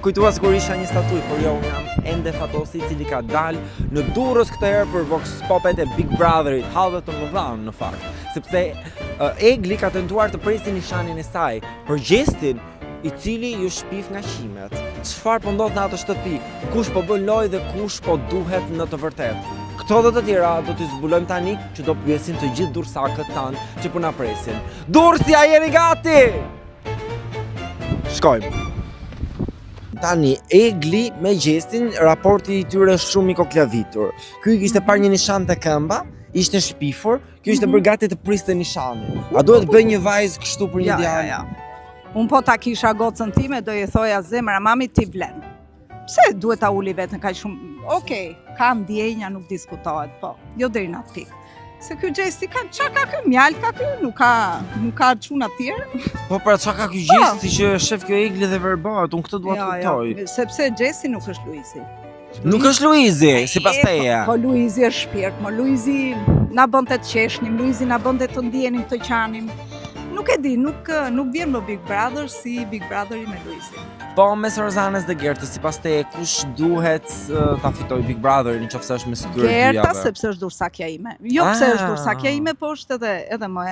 kujtuar kur isha një statuj, por jo, unë jam ende Fatosi i cili ka dalë në Durrës këtë herë për Vox Popet e Big Brotherit, hallë të mëdhanë në fakt, sepse Egli ka tentuar të presi nishanin e saj për gjestin i cili ju shpif nga qimet. Çfarë po ndodh në atë shtëpi? Kush po bën lojë dhe kush po duhet në të vërtetë? Këto dhe të tjera do t'i zbulojmë tani që do pyesin të gjithë dursakët tanë që po na presin. Durrësi, a jeni gati? Shkojmë. Tani, Egli me gjestin, raporti i tyre shumë i koklavitur. Ky kishte parë një nishan te këmba, ishte shpifur, ky ishte bërë gati të priste nishanin. A duhet bëj një vajzë kështu për një djalë? Ja. Unë po ta kisha gocën time, do i thoja zemra mami ti vlen. Pse duhet ta uli vetën kaq shumë? Okej, ka ndjenja, nuk diskutohet, po. Jo deri në atë pikë. Se ky gjesti çka ka ky mjal, ka ky, nuk ka çuna të tjerë. Po pra çka ka ky gjesti që shef kjo Egli dhe verbohet, unë këtë dua të kuptoj. Sepse gjesti nuk është Luizi. Nuk është Luizi, sipas teje. Po Luizi është shpirt, mo Luizi na bënte të qeshnim, Luizi na bënte të ndjenim, të qanim. Nuk e di, nuk vjen më Big Brother si Big Brotheri me Luizin. Po mes Rozanes dhe Gertës, sipas teje, kush duhet ta fitoj Big Brotherin nëse është mes këtyre dyjave? Gerta sepse është dursakja ime. Jo pse është dursakja ime, po është edhe më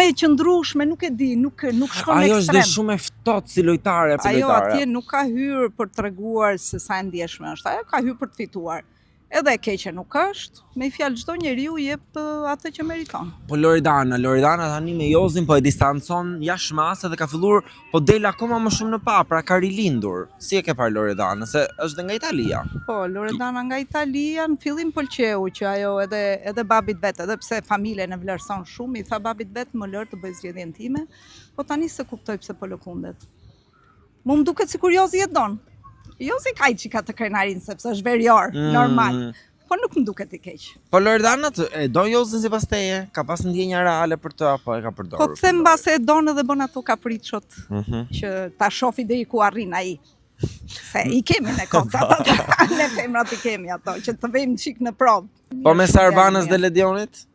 e qëndrueshme, nuk e di, nuk shkon në ekstrem. Ajo është dhe shumë e ftohtë si lojtare, Ajo atje nuk ka hyrë për të treguar se sa e ndjeshme është. Ajo ka hyrë për të fituar. Edhe e keqe nuk është, me fjalë çdo njeriu jep atë që meriton. Po Loredana tani me Jozin po e distancon jashtë masë dhe ka filluar po del akoma më shumë në pa, pra ka rilindur. Si e ke parë Loredana, se është dhe nga Italia? Po, Loredana nga Italia, në fillim pëlqeu që ajo edhe babit vet, edhe pse familjen e vlerëson shumë, i tha babit vet më lër të bëj zgjedhjen time, po tani se kuptoj pse po lëkundet. Mu më duket sikur Jozi e don. Jozi ka i qika të krenarin, sepse është verior, normal. Po nuk më duket i keq. Po Loredana e do Jozin sipas teje? Ka pas ndjenja reale për të apo e ka përdorur? Po them mbase e don edhe bën ato kapriçot që ta shofi deri ku arrin ai. Se i kemi ne kocat ato. Ne femrat i kemi ato që të vejmë çik në provë. Po mes Arbanës dhe Ledionit?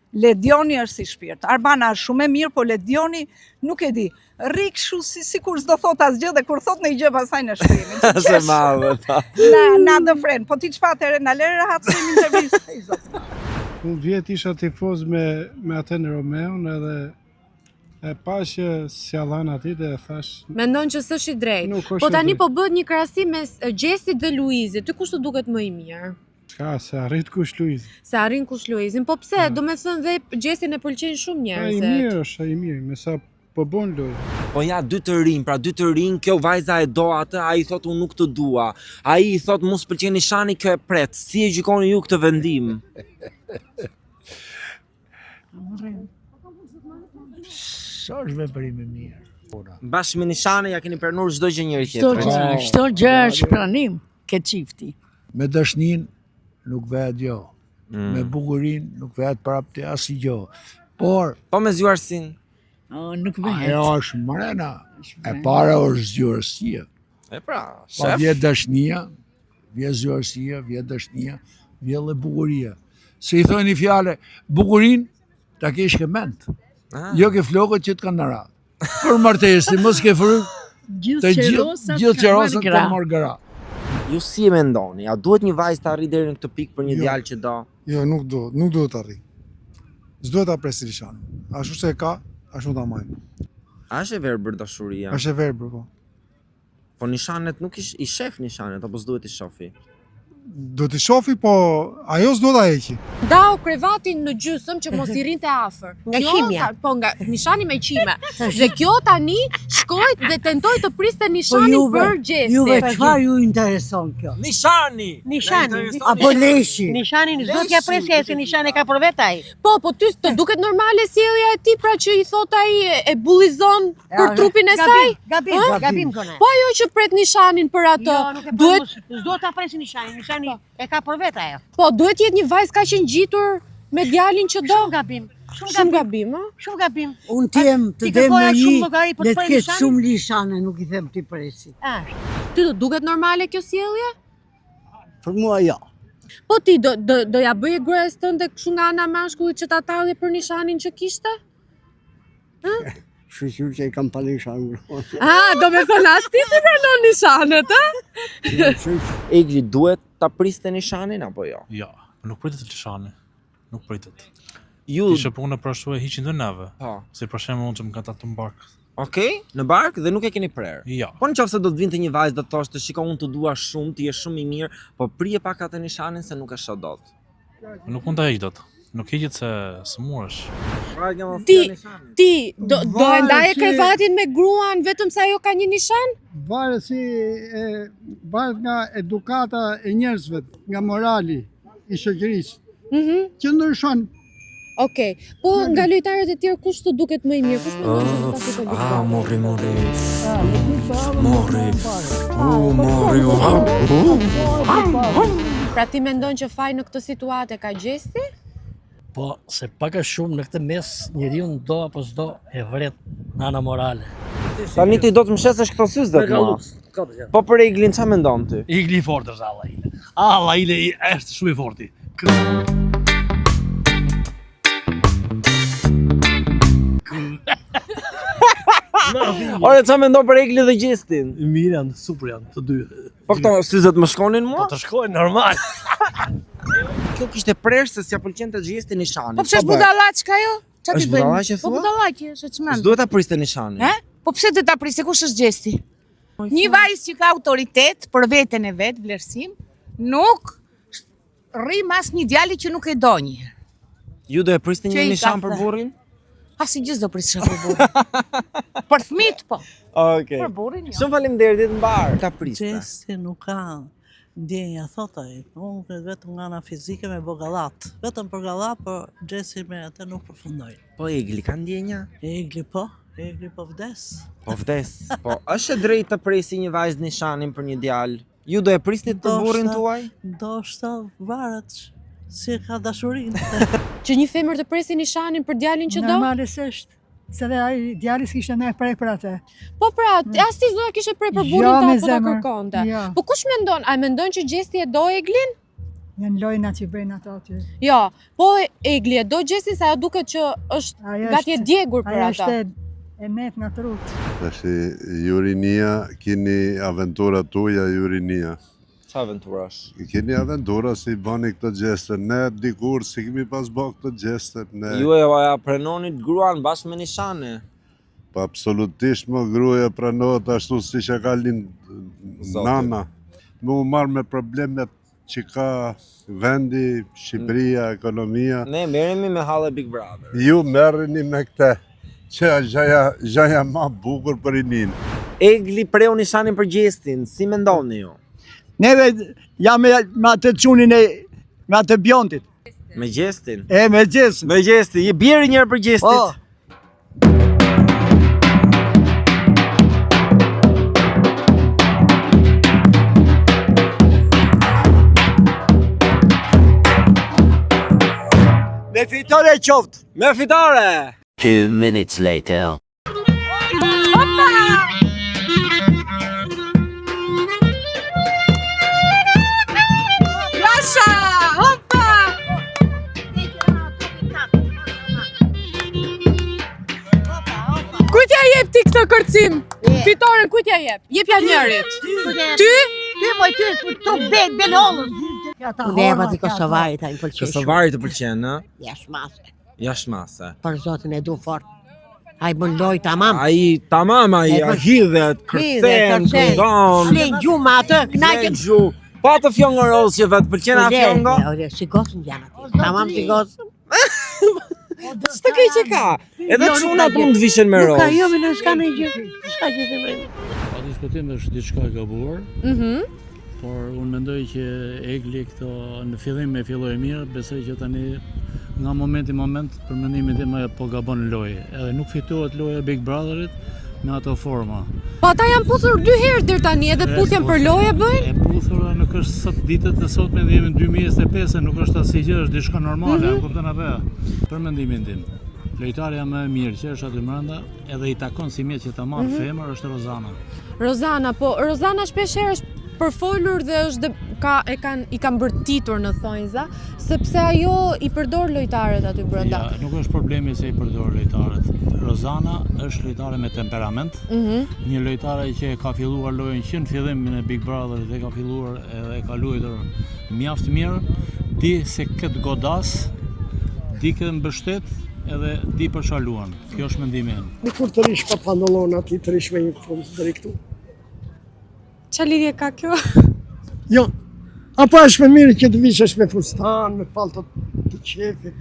Ledioni është si shpirt. Arbana është shumë e mirë, po Ledioni nuk e di. Rri kështu sikur s'do thot asgjë dhe kur thot në gjë pasaj në shkrimin. Se madhe ta. Na do fren, po ti çfarë atëre na lëre rahatësim intervistë. Unë vjet isha tifoz me atë në Romeon edhe e pa që sjallan ati dhe e thash... Mendon që s'është i drejtë. Po tani po bëhet një krahasim mes Gjestit dhe Luizit. Ty kush të duket më i mirë? Ka, se arrit kush Luiz. Se arrin kush Luizin. Po pse? Do me thënë dhe Gjestin e pëlqejnë shumë njerëzit. Ai mirë është, ai mirë, me sa po bën lojë. Po ja, dy të rinj, kjo vajza e do atë, ai thot unë nuk të dua. Ai i thot mos pëlqen nishani, kjo e pret. Si e gjykoni ju këtë vendim? Sa është veprim i mirë. Bashkë me nishane ja keni pranuar çdo gjë njëri tjetrit. Çdo gjë është pranim ke çifti. Me dashnin nuk vehet jo. Me bukurin nuk vehet prapë asgjë. Por po me zgjuarsin. Nuk vehet. Ajo është mrena. E para është zgjuarësia. E pra, shef. Pa vjet dashnia, vjet zgjuarësia, vjet dashnia, vjet dhe bukuria. Se i thonë një fjalë, bukurin ta kesh ke mend. Jo ke flokët që të kanë ra. Për martesi, mos ke fry. Gjithë qerosat kanë marrë gara. Ju si e mendoni? A duhet një vajzë të arrijë deri në këtë pikë për një djalë që do? Jo, nuk duhet të arrijë. S'duhet ta presë nishanin. Ashtu se e ka, ashtu ta majnë. A është e verbër dashuria? Është e verbër, po. Po nishanet nuk i shef nishanet, apo s'duhet i shofi? Do t'i shofi, po ajo s'do ta heqi. Ndau krevatin në gjysmë që mos i rrinte afër. Nga qimja. Po nga nishani me qime. Dhe kjo tani shkoi dhe tentoi të priste nishanin për Gjestin. Juve çfarë ju intereson kjo? Nishani. Apo leshi. Nishanin s'do t'ja presja se nishani ka për vet ai. Po ty të duket normale sjellja e tij pra që i thot ai e bullizon për trupin e saj? Gabim kona. Po ajo që pret nishanin për atë. Duhet s'do ta presi nishanin. Nishani e ka për vet ajo. Po duhet jetë një vajzë kaq e ngjitur me djalin që do. Shumë gabim. Shumë gabim, a? Shumë gabim. Unë t'jem të dem në një, le të ketë shumë lishane, nuk i them t'i presi. Ty do duket normale kjo sjellje? Për mua jo. Po ti do ja bëje gruas tënde kështu nga ana mashkullit që ta tallje për nishanin që kishte? Kështu që I kam pa nishan. Do me thënë as ti si pranon nishanet, Egli duhet ta priste nishanin apo jo? Ja, nuk pritet lishani. Nuk pritet. Ju, Kishe punë për ashtu e hiqin dhe neve. po, Si për shembull unë që më ka tatu në bark. okej, në bark dhe nuk e keni prerë. Ja. Po nëse do të vinte një vajzë do të thoshte, shiko unë të dua shumë, ti je shumë I mirë, po prije pak atë nishanin se nuk e shoh dot. Nuk mund ta heq dot. Nuk heqet se smuresh. Pra nga mos Ti- nishanin. Ti do e Varet ndaje si- krevatin me gruan vetëm se ajo ka një nishan? Varet varet nga edukata e njerëzve, nga morali I shoqërisë. Që ndryshon. Okej. Po nga lojtarët e tjerë kush të duket më I mirë? Kush mendon se do ta fitojë Big Brother? Morri. Pra ti mendon që faj në këtë situatë ka Gjesti? Po, se pak a shumë në këtë mes njeriu do apo s'do e vret në ana morale. Tani ti do të më shesesh këto syze të ma. Po për Eglin ç'a mendon ti? Igli I fort është alla ile. Alla ile është shumë I forti. Ore ç'a mendon për Eglin dhe Gjestin? Mirë janë, super janë të dy. Po këto syzet më shkonin mua? Po të shkojnë normal. Kjo kishte prerë se s'ja pëlqente Gjesti nishanin. Po pse është budallaq ka jo? Qa ti Është bëjmë? budallaq e Po thua? budallaq është çmend. S'duhet ta priste nishanin. Po pse do ta prisë? Kush është Gjesti? Një vajzë që ka autoritet për veten e vet, vlerësim, nuk rri mas një djali që nuk e do një. Ju do e prisni Që një I nishan ka për thë. burrin? Asi gjithë do prisë për burrin. Për fëmijët po. Okej. Për burrin jo. Shumë faleminderit mbar. Ta priste. Gjesti nuk ka ndjenja, thotaj, unë këtë vetëm nga ana fizike me bogallat. Vetëm për gallat, por Gjesti me atë nuk përfundoj. Po Egli ka ndjenja? Egli po vdes. Po vdes. Po është e drejtë të presi një vajzë nishanin për një djalë? Ju do e prisnit për burrin tuaj? Ndoshta varet si ka dashurinë. Që një femër të presi nishanin për djalin që do? Normalisht. Se dhe ai djali s'kishte ne prej për atë. Po pra, as ti s'do ta kishe prej për burrin Jo, ta me apo ta zemër. kërkonte. Jo. Po kush mendon? A mendon që Gjesti e do Eglin? Janë lojna që bëjnë ato aty. Jo, po Egli e do Gjestin se ajo duket që është Ajo gati e është- djegur për Ajo ata. është e net nga trut. Tash Jurinia, keni aventura tuja Jurinia. Qa aventurash? Keni aventura si bani këtë gjeste. Ne dikur si kemi pas bë këtë gjeste. Ne Ju e ja prenonit gruan bashkë me nishane. pa absolutisht më gruaja pranohet ashtu si që ka lind Zoti. nana. Më u marrë me problemet që ka vendi, Shqipëria, ekonomia. Ne merremi me hallë Big Brother. Ju merreni me këtë. Që gjaja ma bukur për Inin. Egli preu nishanin për Gjestin, si mendoni ju? Neve jam me atë çunin me atë bjontit. Me Gjestin? Me Gjestin. Me Gjestin, je bjeri njërë për Gjestit. Po. Me fitore qoftë. Me fitore! 2 minutes later. Lasha! Hoppa! Kujt ja jep ti këtë kërcim? Fitoren kujt ja jep? Jepja njërit. Ty? Ty moj ty, tu belollën. Neva di Kosovarit ai pëlqej. Kosovari të pëlqen, ë? Jashmase. Jashmase. Për zotin e du fort. Ai bën loj tamam. Ai tamam ai hidhet, kërcen, këndon. Flen gjuma atë, Flen gju. Pa të fjongëros që vetë pëlqen a fjongo? Ore, si gosën janë aty. Tamam si gosën. S'të keq që ka. Edhe çunat mund të vishen me Nuk ka rozë. jo me në s'ka në gjë. S'ka gjë të bëjmë. Pa diskutim është diçka e gabuar, por unë mendoj që Egli këto në fillim e filloi mirë, besoj që tani nga moment për mendimin tim ajo po gabon lojë. Edhe nuk fitohet loja e Big Brotherit me ato forma. Po ata janë puthur 2 herë deri tani, edhe puthjen për lojë bëjnë? E puthura nuk është sot ditët e sotme dhe jemi në 2025, nuk është asgjë, është diçka normale, e kupton apo? Për mendimin tim. Lojtarja më e mirë që është aty brenda, edhe I takon si mjet që ta marrë femër është Rozana. Rozana, po Rozana shpesh herë është përfolur dhe është i kanë bërtitur në thonjza, sepse ajo i përdor lojtarët aty brenda. Ja, nuk është problemi se i përdor lojtarët. Rozana është lojtare me temperament, një lojtare që ka filluar lojën që në fillim në Big Brother dhe ka filluar edhe ka luajtur mjaft mirë, di se këtë godas, di këtë mbështet edhe di për çfarë luan. Kjo është mendimi im. Kur të rish pa pantallona, ti të rish me një fund deri këtu. Çfarë lidhje ka kjo? Jo, apo është më mirë që të vishesh me fustan, me palto të qefit,